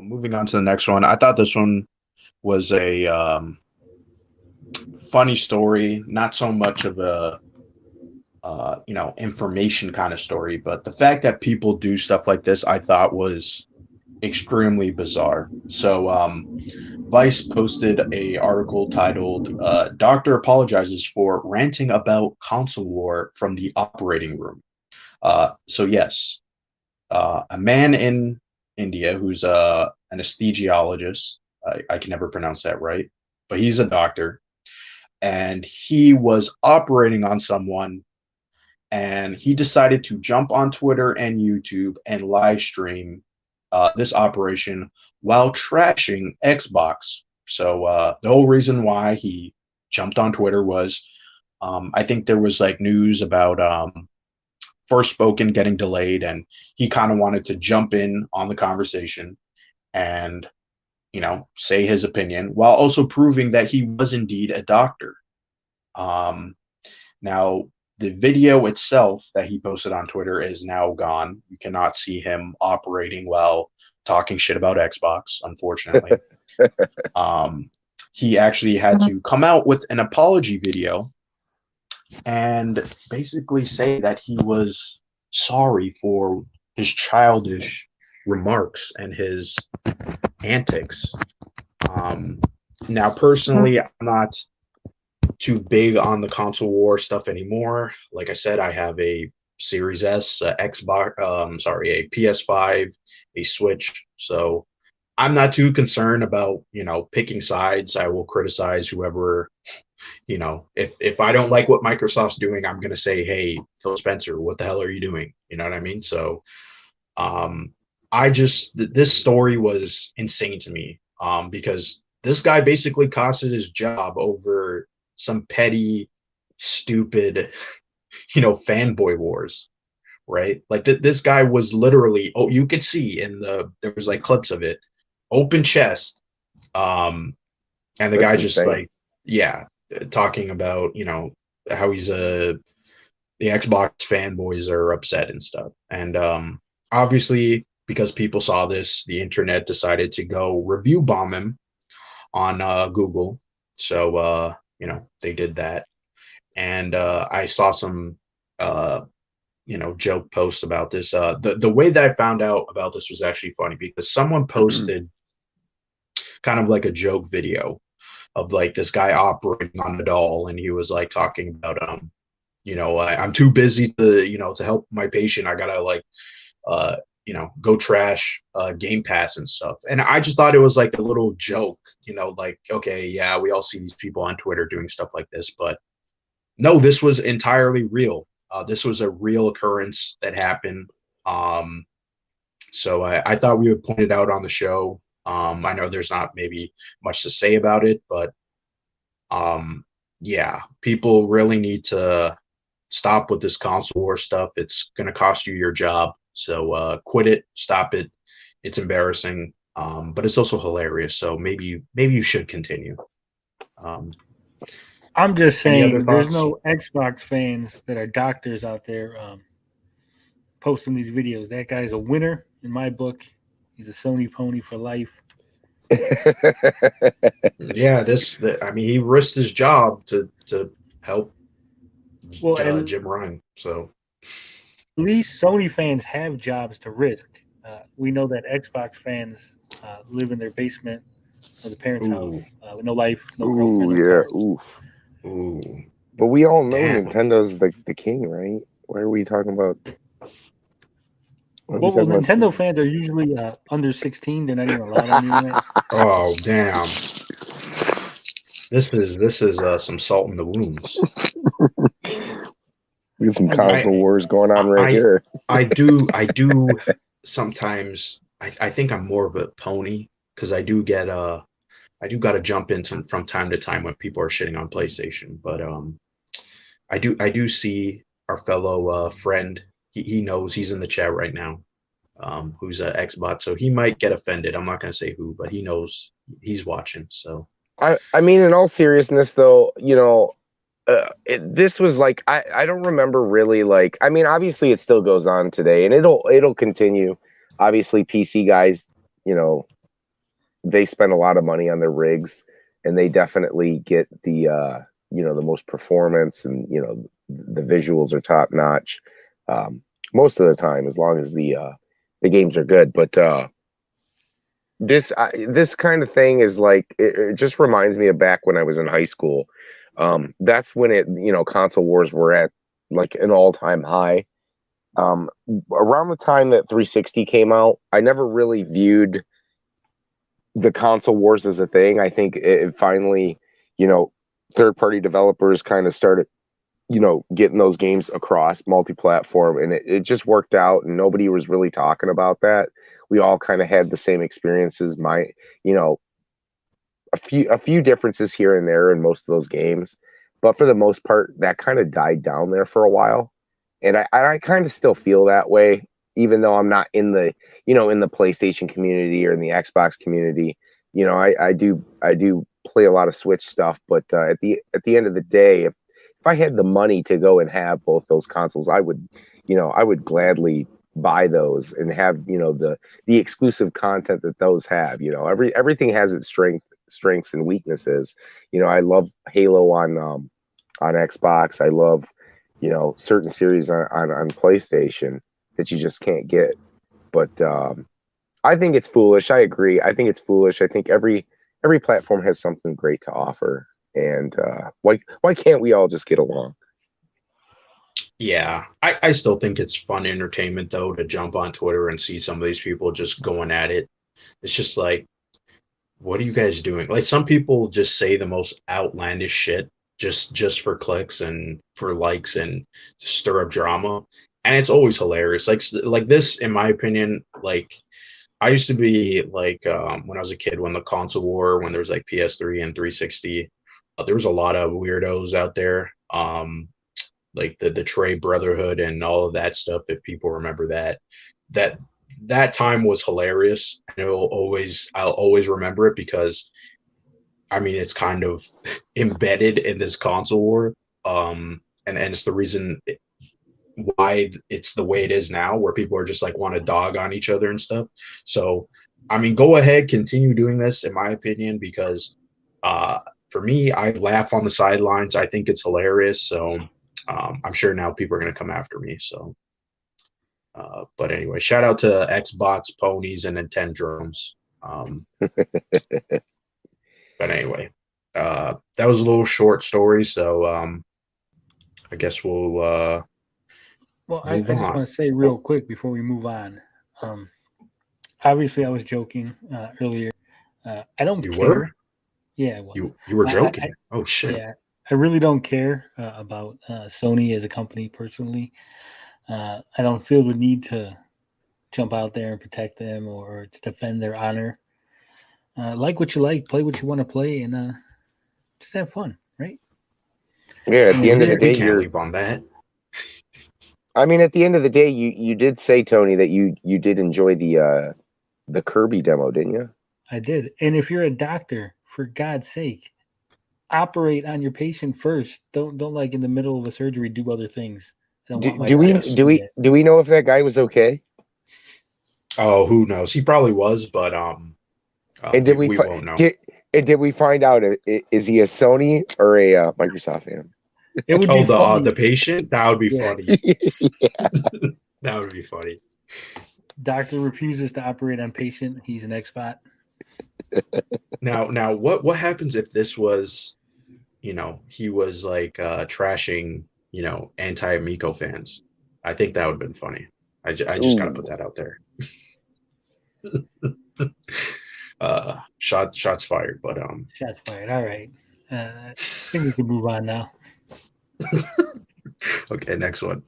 Moving on to the next one. I thought this one was a funny story, not so much of a information kind of story, but the fact that people do stuff like this, I thought was extremely bizarre. So, Vice posted a article titled "Doctor Apologizes for Ranting About Console War from the Operating Room." So yes, a man in India who's a anesthesiologist. I can never pronounce that right, but he's a doctor, and he was operating on someone, and he decided to jump on Twitter and YouTube and live stream this operation while trashing Xbox. So the whole reason why he jumped on Twitter was, I think there was like news about First Spoken getting delayed, and he kind of wanted to jump in on the conversation and say his opinion while also proving that he was indeed a doctor. Now, the video itself that he posted on Twitter is now gone. You cannot see him operating while talking shit about Xbox, unfortunately. He actually had to come out with an apology video and basically say that he was sorry for his childish remarks and his antics. Now, personally, I'm not too big on the console war stuff anymore. Like I said, I have a Series S, Xbox, a PS5, a Switch. So I'm not too concerned about, picking sides. I will criticize whoever, if I don't like what Microsoft's doing, I'm going to say, hey, Phil Spencer, what the hell are you doing? You know what I mean? So this story was insane to me because this guy basically costed his job over some petty, stupid, fanboy wars, right? Like this guy was literally, you could see there was like clips of it, open chest, and the That's guy insane. just like, yeah, talking about how he's the Xbox fanboys are upset and stuff, and obviously because people saw this, the internet decided to go review bomb him on Google. So they did that, and I saw some joke posts about this. The way that I found out about this was actually funny because someone posted kind of like a joke video of like this guy operating on a doll, and he was like talking about I'm too busy to help my patient. I gotta like go trash Game Pass and stuff. And I just thought it was like a little joke, like, okay, yeah, we all see these people on Twitter doing stuff like this, but no, this was entirely real. This was a real occurrence that happened. So I thought we would point it out on the show. I know there's not maybe much to say about it, but yeah, people really need to stop with this console war stuff. It's going to cost you your job. So quit it, stop it. It's embarrassing, but it's also hilarious. So maybe you should continue. I'm just saying, there's no Xbox fans that are doctors out there posting these videos. That guy's a winner in my book. He's a Sony pony for life. Yeah, he risked his job to help Jim Ryan. So at least Sony fans have jobs to risk. We know that Xbox fans live in their basement or the parents' house with no life, no girlfriend. Ooh. But we all know Nintendo's the king, right? Why are we talking about? Well, Nintendo fans are usually under 16. They're not even allowed on the internet. Oh, damn. This is some salt in the wounds. We got some console wars going on right here. I do sometimes. I think I'm more of a pony because I do got to jump in from time to time when people are shitting on PlayStation. But I do see our fellow friend. He knows he's in the chat right now. Who's an Xbox, so he might get offended. I'm not going to say who, but he knows he's watching. So I mean, in all seriousness, though, this was like I don't remember really like. I mean, obviously, it still goes on today, and it'll continue. Obviously, PC guys, they spend a lot of money on their rigs, and they definitely get the the most performance, and the visuals are top notch most of the time, as long as the games are good. But this kind of thing is like, it just reminds me of back when I was in high school. That's when console wars were at like an all-time high. Around the time that 360 came out, I never really viewed the console wars as a thing. I think it finally, third-party developers kind of started, getting those games across multi-platform, and it just worked out, and nobody was really talking about that. We all kind of had the same experiences. A few differences here and there in most of those games, but for the most part, that kind of died down there for a while. And I kind of still feel that way, even though I'm not in the PlayStation community or in the Xbox community. I do play a lot of Switch stuff, but at the end of the day, if I had the money to go and have both those consoles, I would gladly buy those and have the exclusive content that those have. Everything has its strengths and weaknesses. I love Halo on Xbox. I love certain series on PlayStation that you just can't get. But I think it's foolish. I agree. I think it's foolish. I think every platform has something great to offer, and why can't we all just get along? Yeah, I still think it's fun entertainment, though, to jump on Twitter and see some of these people just going at it. It's just like, what are you guys doing? Like, some people just say the most outlandish shit just for clicks and for likes and to stir up drama, and it's always hilarious. Like this, in my opinion, like, I used to be like, when I was a kid, when the console war, when there was like PS3 and 360, there was a lot of weirdos out there. Like the Trey Brotherhood and all of that stuff. If people remember that time was hilarious, and I'll always remember it, because I mean, it's kind of embedded in this console war, and it's the reason why it's the way it is now, where people are just like want to dog on each other and stuff. So, I mean, go ahead, continue doing this, in my opinion, because for me, I laugh on the sidelines. I think it's hilarious. So I'm sure now people are going to come after me. So, but anyway, shout out to Xbox ponies and Nintendrons. But anyway, that was a little short story. So I guess we'll. Well, I just want to say real quick before we move on. Obviously, I was joking earlier. I don't care. Were? Yeah, it was. You were joking. Oh shit. Yeah, I really don't care about Sony as a company personally. I don't feel the need to jump out there and protect them or to defend their honor. Like what you like, play what you want to play, and just have fun, right? Yeah. At the end of the day, you're leave on that. I mean, at the end of the day, you did say, Tony, that you did enjoy the Kirby demo, didn't you? I did. And if you're a doctor, for God's sake, operate on your patient first. Don't like in the middle of a surgery do other things. Do we know if that guy was okay? Oh, who knows? He probably was, but and did we won't know. Did we find out, is he a Sony or a Microsoft fan? It would be funny. The patient? That would be funny. Yeah. That would be funny. Doctor refuses to operate on patient. He's an Xbot. Now, what happens if this was, he was like trashing, anti-Amico fans? I think that would have been funny. I just got to put that out there. Shots fired, but shots fired. All right. I think we can move on now. Okay, next one.